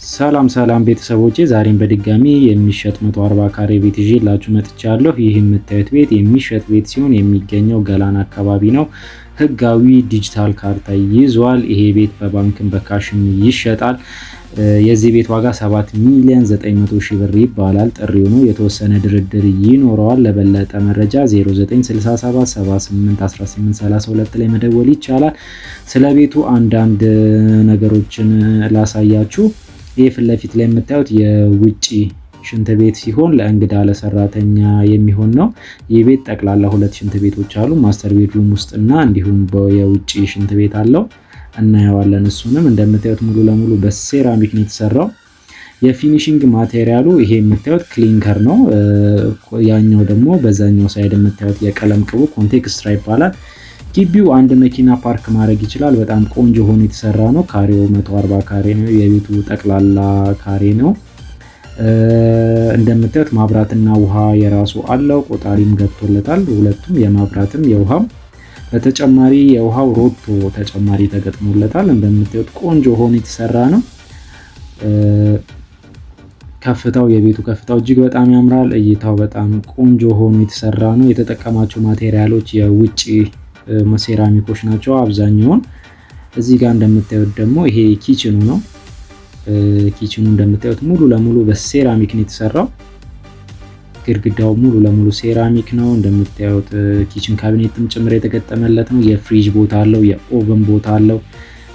ሰላም ሰላም ቤተሰቦቼ ዛሬም በድጋሚ የሚሸጥ 140 ካሬ ቤት ይዤላችሁ መጥቻለሁ። ይህ የምታዩት ቤት የሚሸጥ ቤት ሲሆን የሚገኘው ገላን አካባቢ ነው። ህጋዊ ዲጂታል ካርታ ይዟል። ይሄ ቤት በባንክም በካሽም ይሸጣል። የዚህ ቤት ዋጋ 7,900,000 ብር ይባላል። ጥሪው ነው፣ የተወሰነ ድርድር ይኖረዋል። ለበለጠ መረጃ 0967781832 ላይ መደወል ይቻላል። ስለ ቤቱ አንዳንድ ነገሮችን ላሳያችሁ። ይህ ፊት ለፊት ላይ የምታዩት የውጪ ሽንት ቤት ሲሆን ለእንግዳ ለሰራተኛ የሚሆን ነው። ይህ ቤት ጠቅላላ 2 ሽንት ቤቶች አሉ። ማስተር ቤድሩም ውስጥና እንዲሁም የውጪ ሽንት ቤት አለው። እናየዋለን። እሱንም እንደምታዩት ሙሉ ለሙሉ በሴራሚክ ነው የተሰራው። የፊኒሺንግ ማቴሪያሉ ይሄ የምታዩት ክሊንከር ነው። ያኛው ደግሞ በዛኛው ሳይድ የምታዩት የቀለም ቅቡ ኮንቴክስትራ ይባላል። ግቢው አንድ መኪና ፓርክ ማድረግ ይችላል። በጣም ቆንጆ ሆኖ የተሰራ ነው። ካሬው 140 ካሬ ነው። የቤቱ ጠቅላላ ካሬ ነው። እንደምታዩት ማብራትና ውሃ የራሱ አለው። ቆጣሪም ገብቶለታል። ሁለቱም የማብራትም የውሃም። በተጨማሪ የውሃው ሮቶ ተጨማሪ ተገጥሞለታል። እንደምታዩት ቆንጆ ሆኖ የተሰራ ነው። ከፍታው የቤቱ ከፍታው እጅግ በጣም ያምራል። እይታው በጣም ቆንጆ ሆኖ የተሰራ ነው። የተጠቀማቸው ማቴሪያሎች የውጪ ሴራሚኮች ናቸው አብዛኛውን። እዚህ ጋር እንደምታዩት ደግሞ ይሄ ኪችኑ ነው። ኪችኑ እንደምታዩት ሙሉ ለሙሉ በሴራሚክ ነው የተሰራው። ግድግዳው ሙሉ ለሙሉ ሴራሚክ ነው። እንደምታዩት ኪችን ካቢኔትም ጭምር የተገጠመለት ነው። የፍሪጅ ቦታ አለው፣ የኦቨን ቦታ አለው።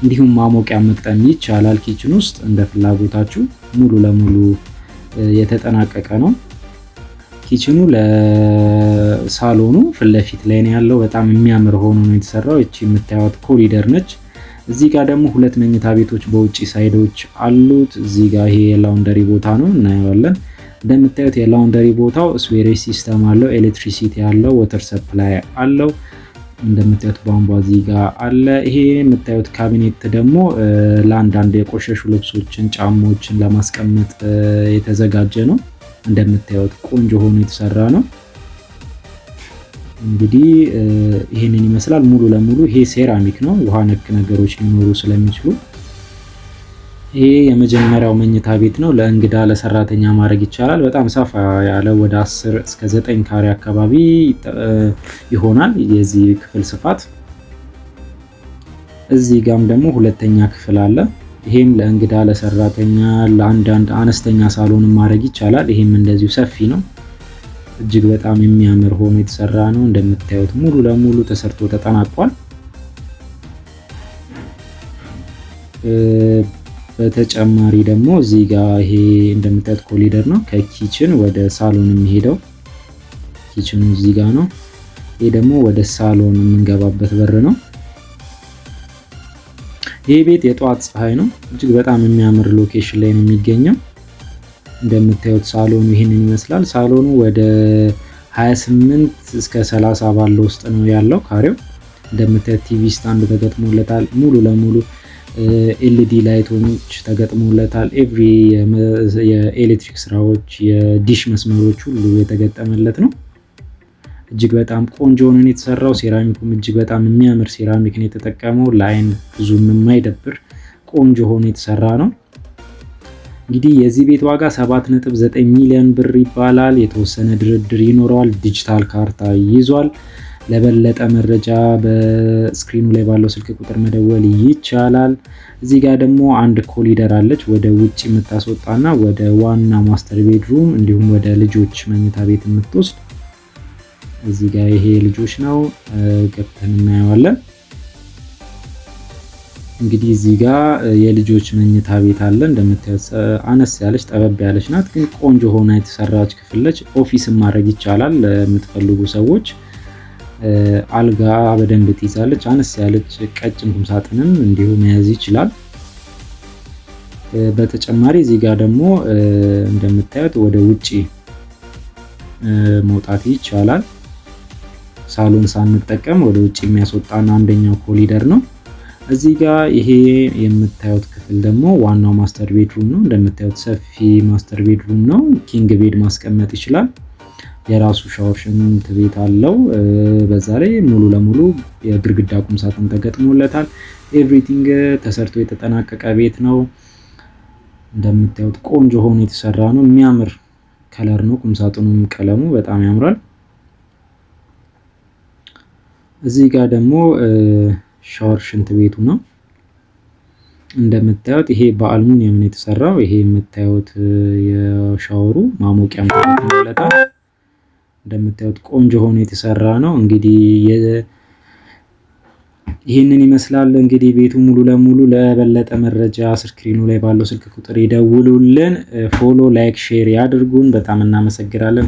እንዲሁም ማሞቂያ መቅጠም ይቻላል። ኪችን ውስጥ እንደ ፍላጎታችሁ ሙሉ ለሙሉ የተጠናቀቀ ነው። ኪችኑ ለሳሎኑ ፊት ለፊት ላይ ነው ያለው። በጣም የሚያምር ሆኖ ነው የተሰራው። እቺ የምታዩት ኮሪደር ነች። እዚህ ጋር ደግሞ 2 መኝታ ቤቶች በውጪ ሳይዶች አሉት። እዚህ ጋር ይሄ የላውንደሪ ቦታ ነው፣ እናየዋለን። እንደምታዩት የላውንደሪ ቦታው ስዌሬጅ ሲስተም አለው፣ ኤሌክትሪሲቲ አለው፣ ወተር ሰፕላይ አለው። እንደምታዩት ቧንቧ እዚህ ጋር አለ። ይሄ የምታዩት ካቢኔት ደግሞ ለአንዳንድ የቆሸሹ ልብሶችን፣ ጫማዎችን ለማስቀመጥ የተዘጋጀ ነው። እንደምታዩት ቆንጆ ሆኖ የተሰራ ነው። እንግዲህ ይሄንን ይመስላል ሙሉ ለሙሉ። ይሄ ሴራሚክ ነው፣ ውሃ ነክ ነገሮች ሊኖሩ ስለሚችሉ። ይሄ የመጀመሪያው መኝታ ቤት ነው። ለእንግዳ ለሰራተኛ ማድረግ ይቻላል። በጣም ሰፋ ያለ ወደ 10 እስከ 9 ካሬ አካባቢ ይሆናል የዚህ ክፍል ስፋት። እዚህ ጋም ደግሞ ሁለተኛ ክፍል አለ። ይሄም ለእንግዳ ለሰራተኛ ለአንዳንድ አነስተኛ ሳሎን ማድረግ ይቻላል። ይሄም እንደዚሁ ሰፊ ነው። እጅግ በጣም የሚያምር ሆኖ የተሰራ ነው። እንደምታዩት ሙሉ ለሙሉ ተሰርቶ ተጠናቋል። በተጨማሪ ደግሞ እዚህ ጋር ይሄ እንደምታዩት ኮሪደር ነው፣ ከኪችን ወደ ሳሎን የሚሄደው። ኪችኑ እዚህ ጋር ነው። ይሄ ደግሞ ወደ ሳሎን የምንገባበት በር ነው። ይሄ ቤት የጧት ፀሐይ ነው። እጅግ በጣም የሚያምር ሎኬሽን ላይ ነው የሚገኘው። እንደምታዩት ሳሎኑ ይሄንን ይመስላል። ሳሎኑ ወደ 28 እስከ 30 ባለው ውስጥ ነው ያለው ካሬው። እንደምታዩት ቲቪ ስታንድ ተገጥሞለታል። ሙሉ ለሙሉ ኤልዲ ላይቶች ተገጥሞለታል። ኤቭሪ የኤሌክትሪክ ስራዎች፣ የዲሽ መስመሮች ሁሉ የተገጠመለት ነው። እጅግ በጣም ቆንጆ ሆኖ ነው የተሰራው። ሴራሚኩም እጅግ በጣም የሚያምር ሴራሚክ ነው የተጠቀመው። ለአይን ብዙም የማይደብር ቆንጆ ሆኖ የተሰራ ነው። እንግዲህ የዚህ ቤት ዋጋ 7.9 ሚሊዮን ብር ይባላል። የተወሰነ ድርድር ይኖረዋል። ዲጂታል ካርታ ይዟል። ለበለጠ መረጃ በስክሪኑ ላይ ባለው ስልክ ቁጥር መደወል ይቻላል። እዚህ ጋር ደግሞ አንድ ኮሪደር አለች ወደ ውጭ የምታስወጣና ወደ ዋና ማስተር ቤድሩም እንዲሁም ወደ ልጆች መኝታ ቤት የምትወስድ። እዚህ ጋር ይሄ ልጆች ነው፣ ገብተን እናየዋለን። እንግዲህ እዚህ ጋር የልጆች መኝታ ቤት አለ። እንደምታዩት አነስ ያለች ጠበብ ያለች ናት፣ ግን ቆንጆ ሆና የተሰራች ክፍል ነች። ኦፊስም ማድረግ ይቻላል ለምትፈልጉ ሰዎች። አልጋ በደንብ ትይዛለች። አነስ ያለች ቀጭን ቁም ሳጥንም እንዲሁ መያዝ ይችላል። በተጨማሪ እዚህ ጋር ደግሞ እንደምታዩት ወደ ውጪ መውጣት ይቻላል። ሳሎን ሳንጠቀም ወደ ውጪ የሚያስወጣን አንደኛው ኮሪደር ነው። እዚህ ጋር ይሄ የምታዩት ክፍል ደግሞ ዋናው ማስተር ቤድሩም ነው። እንደምታዩት ሰፊ ማስተር ቤድሩም ነው። ኪንግ ቤድ ማስቀመጥ ይችላል። የራሱ ሻወር ሽንት ቤት አለው። በዛ ላይ ሙሉ ለሙሉ የግድግዳ ቁም ሳጥን ተገጥሞለታል። ኤቭሪቲንግ ተሰርቶ የተጠናቀቀ ቤት ነው። እንደምታዩት ቆንጆ ሆኖ የተሰራ ነው። የሚያምር ከለር ነው። ቁምሳጥኑም ቀለሙ በጣም ያምራል። እዚህ ጋር ደግሞ ሻወር ሽንት ቤቱ ነው። እንደምታዩት ይሄ በአልሙኒየም ነው የተሰራው። ይሄ የምታዩት የሻወሩ ማሞቂያም ተገጥሞለታል። እንደምታዩት ቆንጆ ሆኖ የተሰራ ነው። እንግዲህ ይህንን ይመስላል እንግዲህ ቤቱ ሙሉ ለሙሉ። ለበለጠ መረጃ ስክሪኑ ላይ ባለው ስልክ ቁጥር ይደውሉልን። ፎሎ፣ ላይክ፣ ሼር ያድርጉን። በጣም እናመሰግናለን።